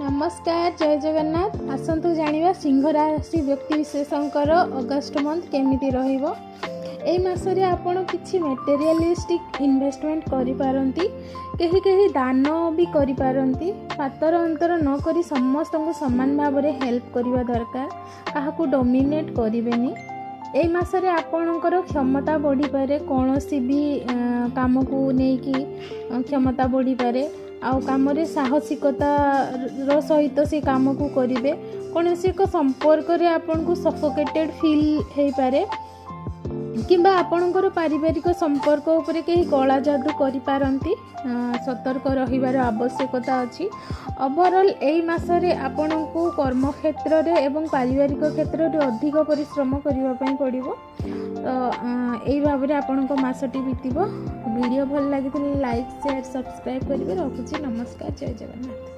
नमस्कार जय जगन्नाथ। आसतु जानिबा सिंह राशि व्यक्ति विशेषंकर अगस्ट मंथ केमिति रहिबो। एई मासरे आपण किछि मटेरियलिस्टिक इन्वेस्टमेंट करि पारंती, केही दान भी करि पारंती। पातर अंतर न करी समस्तଙ୍କୁ समान भाव में हेल्प करबा दरकार, काहाकू डोमिनेट करिवेनी। एई मासरे आपणकर क्षमता बढ़ी पारे, कोनोसी भी काम को नेकी क्षमता बढ़ी पारे। आउ काम साहसिकता सहित से काम को करेंगे। कौन से एक संपर्क रे आपन को सफोकेटेड फील हो पारे, किंबा आपणकर पारिवारिक संपर्क उपरे कहीं कला जादू करि पारंती। सतर्क रहिबार आवश्यकता अछि। ओवरऑल एई मासरे आपन को कर्म क्षेत्र रे एवं पारिवारिक क्षेत्र रे अधिक परिश्रम करबा पई पड़िबो। तो एई भाव में आपन को मासटी बीतिबो। वीडियो भल लगी लाइक शेयर सब्सक्राइब करेंगे। रखुची। नमस्कार जय जगन्नाथ।